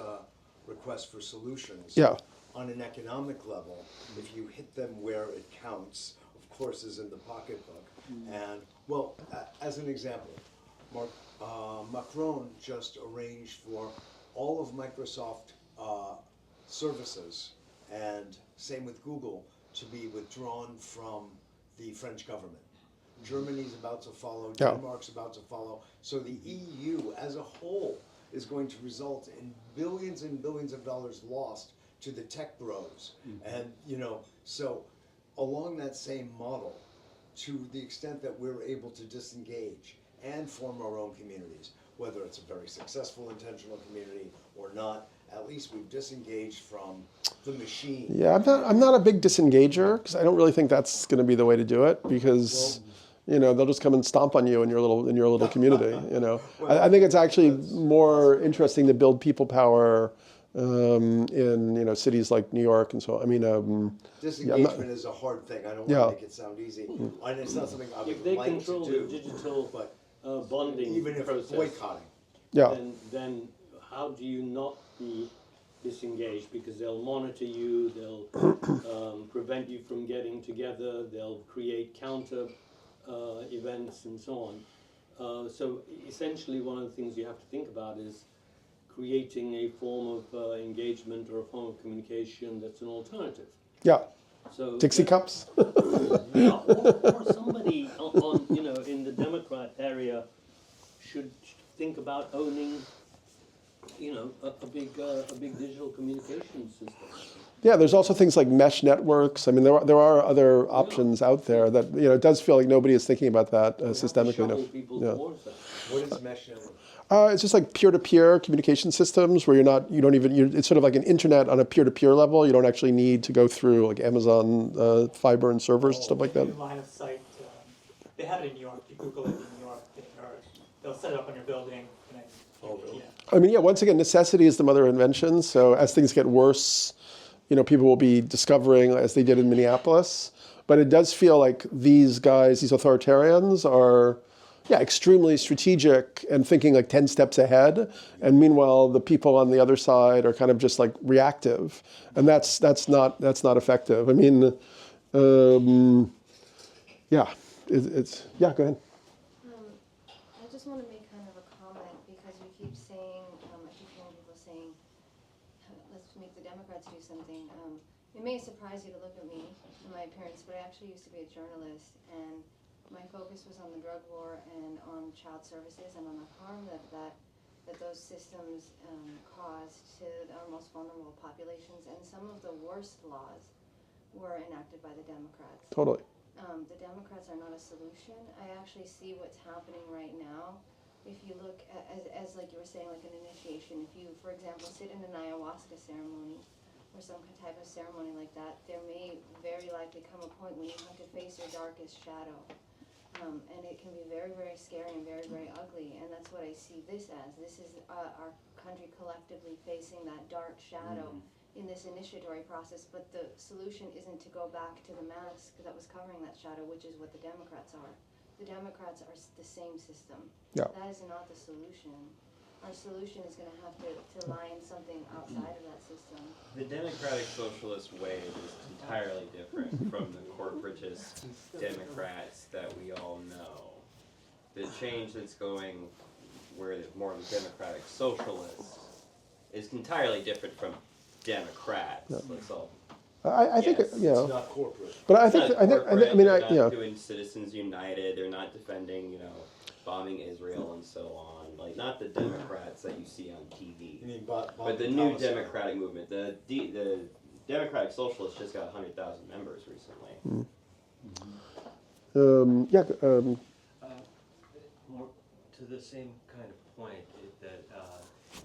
request for solutions. Yeah. On an economic level, if you hit them where it counts, of course, is in the pocketbook. And, well, as an example, Macron just arranged for all of Microsoft services, and same with Google, to be withdrawn from the French government. Germany's about to follow, Denmark's about to follow. So the EU as a whole is going to result in billions and billions of dollars lost to the tech bros. And, so along that same model, to the extent that we're able to disengage and form our own communities, whether it's a very successful intentional community or not, at least we've disengaged from the machine. Yeah, I'm not a big disengager, because I don't really think that's going to be the way to do it, because they'll just come and stomp on you in your little community. I think it's actually more interesting to build people power in cities like New York and so on. I mean, disengagement is a hard thing. I don't want to make it sound easy, and it's not something I would If they like control to do. the digital bonding Even if process, boycotting. then how do you not be disengaged? Because they'll monitor you, they'll prevent you from getting together, they'll create counter events and so on. So essentially, one of the things you have to think about is creating a form of engagement or a form of communication that's an alternative. Yeah. So Dixie cups. or somebody on in the Democrat area should think about owning a big digital communication system. Yeah, there's also things like mesh networks. I mean, there are other options out there that it does feel like nobody is thinking about that systemically enough. What is mesh network? It's just like peer-to-peer communication systems where it's sort of like an internet on a peer-to-peer level. You don't actually need to go through like Amazon fiber and servers and stuff like that. Line of sight. They have it in New York. You Google it in New York. They'll set it up on your building. Really? I mean, once again, necessity is the mother of invention. So as things get worse, people will be discovering, as they did in Minneapolis. But it does feel like these guys, these authoritarians, are extremely strategic and thinking like 10 steps ahead. And meanwhile, the people on the other side are kind of just like reactive. And that's not effective. I mean, go ahead. I just want to make kind of a comment because you keep saying, I keep hearing people saying, let's make the Democrats do something. It may surprise you to look at me and my appearance, but I actually used to be a journalist, and my focus was on the drug war and on child services and on the harm that those systems caused to our most vulnerable populations. And some of the worst laws were enacted by the Democrats. Totally. The Democrats are not a solution. I actually see what's happening right now. If you look at, as like you were saying, like an initiation, if you, for example, sit in an ayahuasca ceremony or some type of ceremony like that, there may very likely come a point when you have to face your darkest shadow. And it can be very, very scary and very, very ugly. And that's what I see this as. This is our country collectively facing that dark shadow in this initiatory process. But the solution isn't to go back to the mask that was covering that shadow, which is what the Democrats are. The Democrats are the same system. Yeah. That is not the solution. our solution is gonna have to lie in something outside of that system. The democratic socialist way is entirely different from the corporatist Democrats that we all know. The change that's going where there's more of the democratic socialists is entirely different from Democrats. Let's all. I think, Yes. you know, It's not corporate. but I It's think, not I think, corporate, I mean, they're I, not you know, doing Citizens United. They're not defending, bombing Israel and so on. Like not the Democrats that you see on TV. You mean But the new Democratic movement, the Democratic Socialists just got 100,000 members recently. yeah, More to the same kind of point, that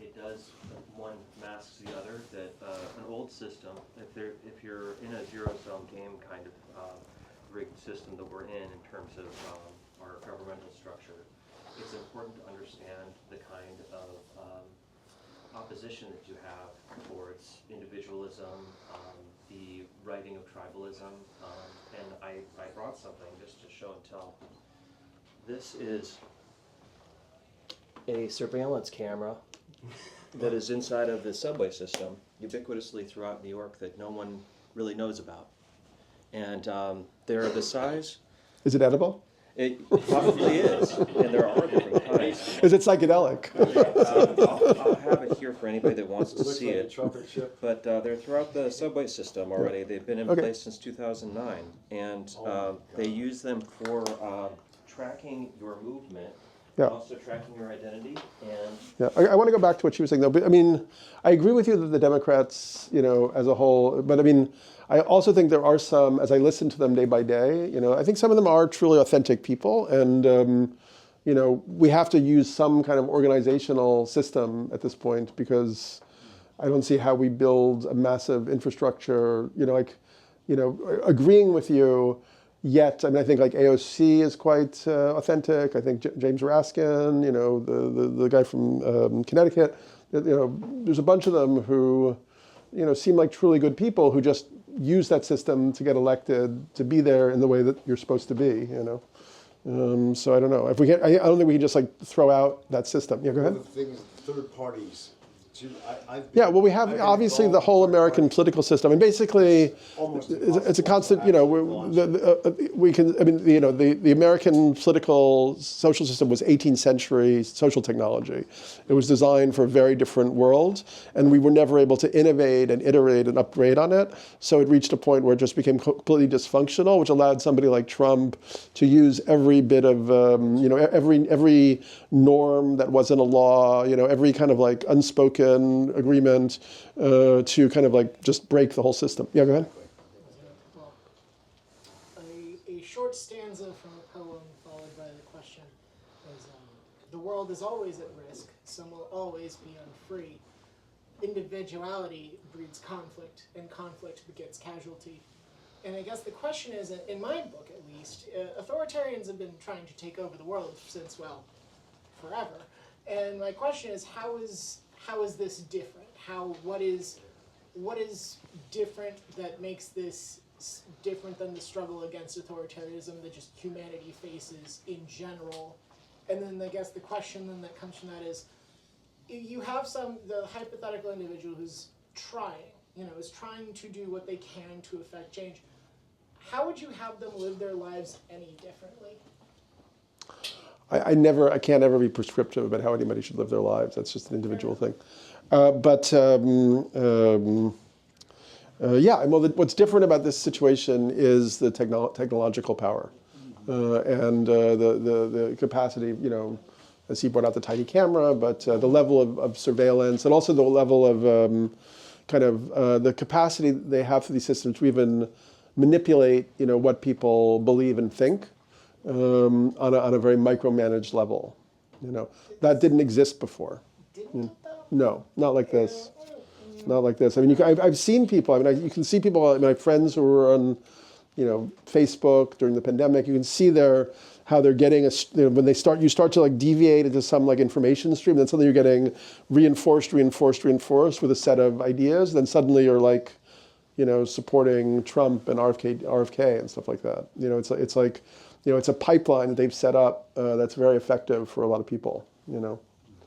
it does, one masks the other, that an old system, if you're in a zero-sum game kind of rigged system that we're in terms of our governmental structure, it's important to understand the kind of opposition that you have towards individualism, the writing of tribalism, and I brought something just to show and tell. This is a surveillance camera that is inside of the subway system, ubiquitously throughout New York, that no one really knows about. And they're the size. is it edible? It probably is, and there are different kinds. Is it psychedelic? I'll have it here for anybody that wants to Looks see like a it. trumpet ship. But they're throughout the subway system already. They've been in Okay. place since 2009, and they use them for tracking your movement, Yeah. also tracking your identity, and Yeah, I want to go back to what you were saying though. But I mean, I agree with you that the Democrats, as a whole. But I mean, I also think there are some, as I listen to them day by day, I think some of them are truly authentic people, and we have to use some kind of organizational system at this point because I don't see how we build a massive infrastructure. Agreeing with you. Yet, I mean, I think like AOC is quite authentic. I think James Raskin, the guy from Connecticut, there's a bunch of them who, seem like truly good people who just use that system to get elected, to be there in the way that you're supposed to be, So I don't know. If we can, I don't think we can just like throw out that system. Yeah, go One ahead. of the things, third parties. Yeah, well, we have obviously the whole American political system, and basically, it's a constant. We can. I mean, the American political social system was 18th century social technology. It was designed for a very different world, and we were never able to innovate and iterate and upgrade on it. So it reached a point where it just became completely dysfunctional, which allowed somebody like Trump to use every bit of, every norm that wasn't a law, every kind of like unspoken agreement to kind of like just break the whole system. Yeah, go ahead. Well, a short stanza from a poem followed by the question is, the world is always at risk, some will always be unfree. Individuality breeds conflict, and conflict begets casualty. And I guess the question is, in my book at least, authoritarians have been trying to take over the world since, well, forever. And my question is, how is this different? What is different that makes this different than the struggle against authoritarianism that just humanity faces in general? And then I guess the question then that comes from that is, you have the hypothetical individual who's trying, is trying to do what they can to affect change. How would you have them live their lives any differently? I can't ever be prescriptive about how anybody should live their lives. That's just an individual thing. What's different about this situation is the technological power and the capacity, as he brought out the tiny camera, but the level of surveillance and also the level of the capacity they have for these systems to even manipulate, what people believe and think. On a very micromanaged level, that didn't exist before. Didn't it though? No, not like this. Not like this. I mean, I've seen people. I mean, you can see people. My friends who were on, Facebook during the pandemic. You can see how they're getting when you start to like deviate into some like information stream. Then suddenly you're getting reinforced with a set of ideas. Then suddenly you're like, supporting Trump and RFK and stuff like that. It's like. It's a pipeline that they've set up that's very effective for a lot of people.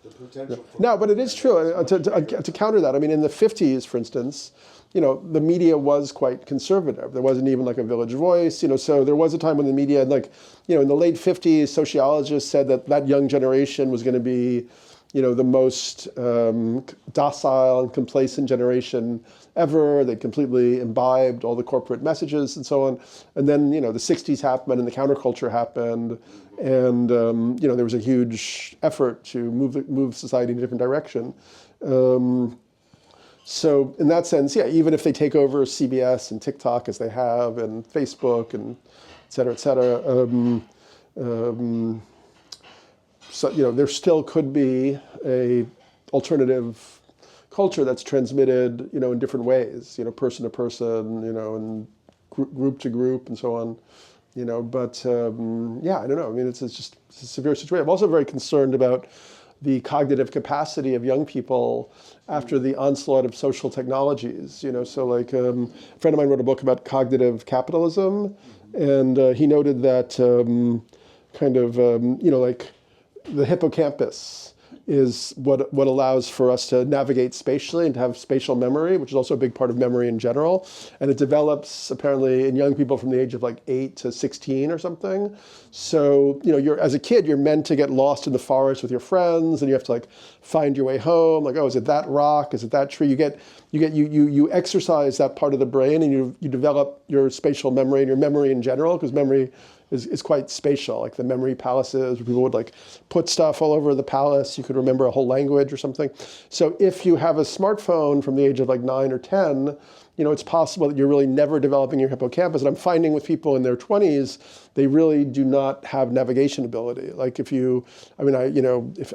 The potential for No, but it is true. To counter that, I mean, in the 50s, for instance, the media was quite conservative. There wasn't even like a Village Voice, so there was a time when the media, like, in the late 50s, sociologists said that young generation was going to be, the most docile and complacent generation ever. They completely imbibed all the corporate messages and so on. And then, the 60s happened and the counterculture happened. And, there was a huge effort to move society in a different direction. So in that sense, yeah, even if they take over CBS and TikTok as they have and Facebook and et cetera, so, there still could be a alternative culture that's transmitted, in different ways, person to person, and group to group and so on, but yeah, I don't know. I mean, it's a severe situation. I'm also very concerned about the cognitive capacity of young people after the onslaught of social technologies, so like a friend of mine wrote a book about cognitive capitalism, and he noted that like the hippocampus is what allows for us to navigate spatially and to have spatial memory, which is also a big part of memory in general. And it develops apparently in young people from the age of like 8 to 16 or something. So, as a kid, you're meant to get lost in the forest with your friends and you have to like find your way home. Like, oh, is it that rock? Is it that tree? You exercise that part of the brain and you develop your spatial memory and your memory in general, because memory is quite spatial, like the memory palaces where people would like put stuff all over the palace. You could remember a whole language or something. So if you have a smartphone from the age of like 9 or 10, it's possible that you're really never developing your hippocampus. And I'm finding with people in their 20s, they really do not have navigation ability. Like if I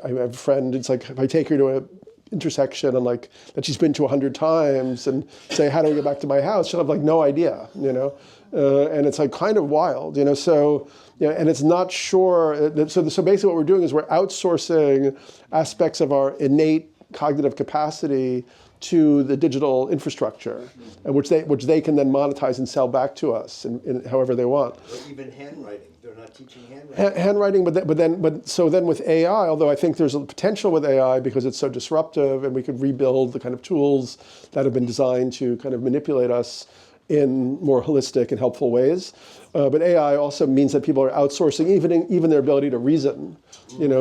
have a friend, it's like if I take her to a intersection and like that she's been to 100 times and say, how do I get back to my house? She'll have like no idea, and it's like kind of wild, so, and it's not sure. So basically what we're doing is we're outsourcing aspects of our innate cognitive capacity to the digital infrastructure, which they can then monetize and sell back to us in however they want. Or even handwriting. They're not teaching handwriting. Handwriting, so then with AI, although I think there's a potential with AI because it's so disruptive and we could rebuild the kind of tools that have been designed to kind of manipulate us in more holistic and helpful ways. But AI also means that people are outsourcing even their ability to reason.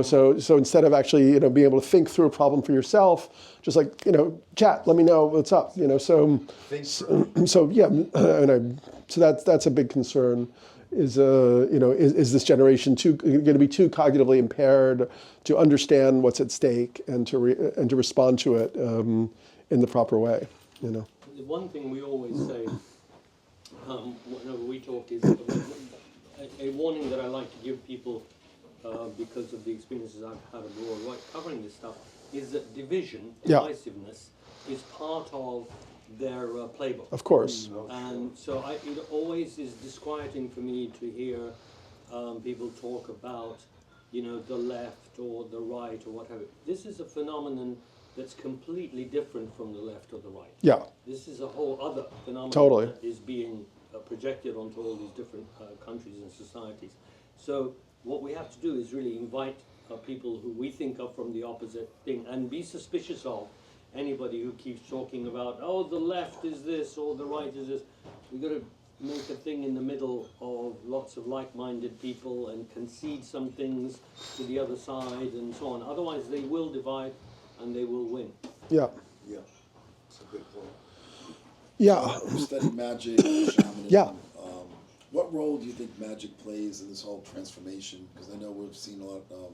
So instead of actually being able to think through a problem for yourself, just like chat, let me know what's up. So yeah, so that's a big concern. Is this generation going to be too cognitively impaired to understand what's at stake and to respond to it in the proper way? The one thing we always say whenever we talk is a warning that I like to give people because of the experiences I've had abroad, right, covering this stuff, is that division, divisiveness, is part of their playbook. Of course. And so it always is disquieting for me to hear people talk about, the left or the right or whatever. This is a phenomenon that's completely different from the left or the right. Yeah. This is a whole other phenomenon Totally. that is being projected onto all these different countries and societies. So what we have to do is really invite people who we think are from the opposite thing and be suspicious of anybody who keeps talking about, oh, the left is this or the right is this. We've got to make a thing in the middle of lots of like-minded people and concede some things to the other side and so on. Otherwise, they will divide and they will win. Yeah. Yeah, that's a good point. Yeah. You study magic, shamanism. Yeah. What role do you think magic plays in this whole transformation? Because I know we've seen a lot of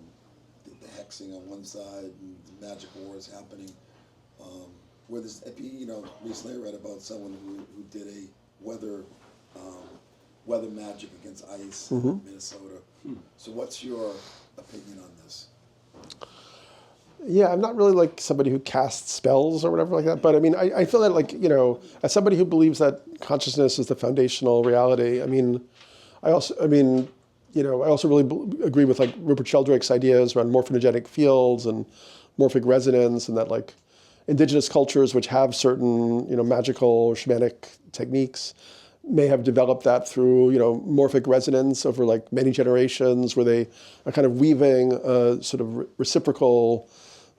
the hexing on one side and the magic wars happening. Where there's, recently I read about someone who did a weather magic against ice in Minnesota. So what's your opinion on this? Yeah, I'm not really like somebody who casts spells or whatever like that, but I mean, I feel that like, as somebody who believes that consciousness is the foundational reality, I also really agree with like Rupert Sheldrake's ideas around morphogenetic fields and morphic resonance, and that like indigenous cultures which have certain, magical or shamanic techniques may have developed that through, morphic resonance over like many generations, where they are kind of weaving a sort of reciprocal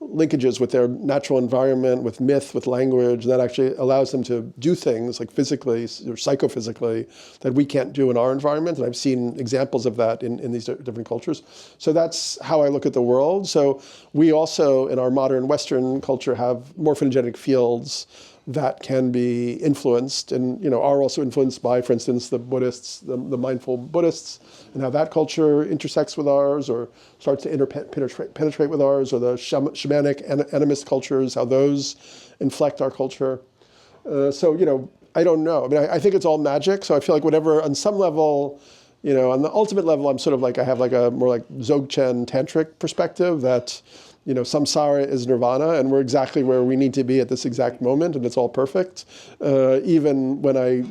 linkages with their natural environment, with myth, with language, that actually allows them to do things like physically or psychophysically that we can't do in our environment. And I've seen examples of that in these different cultures. So that's how I look at the world. So we also, in our modern Western culture, have morphogenetic fields that can be influenced and are also influenced by, for instance, the Buddhists, the mindful Buddhists, and how that culture intersects with ours or starts to penetrate with ours, or the shamanic animist cultures, how those inflect our culture. So, I don't know. I mean, I think it's all magic. So I feel like whatever, on some level, on the ultimate level, I'm sort of like, I have like a more like Dzogchen tantric perspective that, samsara is nirvana, and we're exactly where we need to be at this exact moment, and it's all perfect. Even when I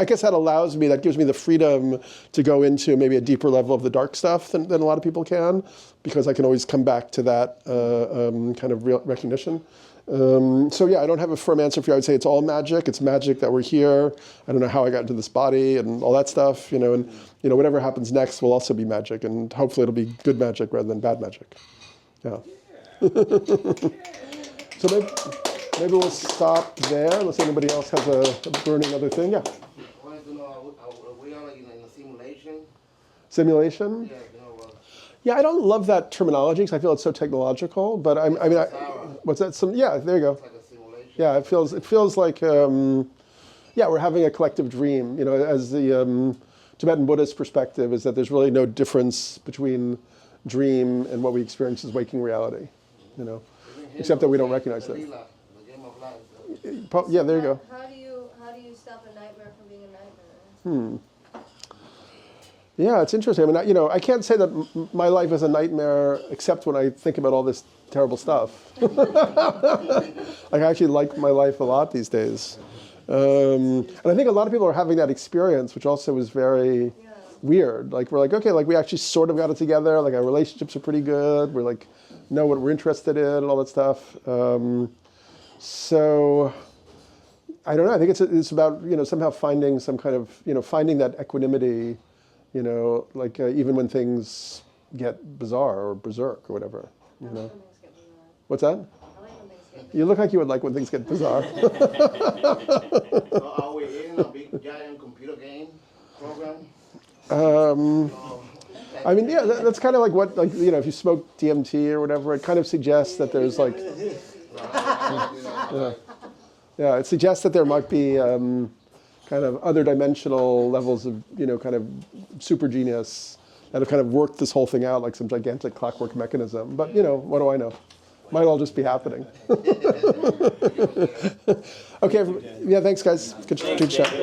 guess that gives me the freedom to go into maybe a deeper level of the dark stuff than a lot of people can, because I can always come back to that kind of real recognition. So yeah, I don't have a firm answer for you. I would say it's all magic. It's magic that we're here. I don't know how I got into this body and all that stuff, and whatever happens next will also be magic, and hopefully it'll be good magic rather than bad magic. Yeah. So maybe we'll stop there unless anybody else has a burning other thing. Yeah. I wanted to know, are we all in a simulation? Simulation? Yeah, Yeah, I don't love that terminology because I feel it's so technological. But what's that? Yeah, there you go. it's like a simulation. Yeah, it feels like we're having a collective dream. As the Tibetan Buddhist perspective is that there's really no difference between dream and what we experience as waking reality, except that we don't recognize that. The game of life. Yeah, there you go. How do you stop a nightmare from being a nightmare? Yeah, it's interesting. I mean, I can't say that my life is a nightmare except when I think about all this terrible stuff. I actually like my life a lot these days. And I think a lot of people are having that experience, which also is very weird. Like, we're like, okay, like we actually sort of got it together. Like, our relationships are pretty good. We're like, know what we're interested in and all that stuff. So I don't know. I think it's about, somehow finding some kind of, finding that equanimity, like even when things get bizarre or berserk or whatever, I like when things get bizarre. What's that? I like when things get bizarre. You look like you would like when things get bizarre. So are we in a big giant computer game program? I mean, yeah, that's kind of like what, like, if you smoke DMT or whatever, it kind of suggests that there's like, yeah, it suggests that there might be kind of other dimensional levels of, kind of super genius that have kind of worked this whole thing out like some gigantic clockwork mechanism. But, what do I know? Might all just be happening. Okay, yeah, thanks, guys. Good chat.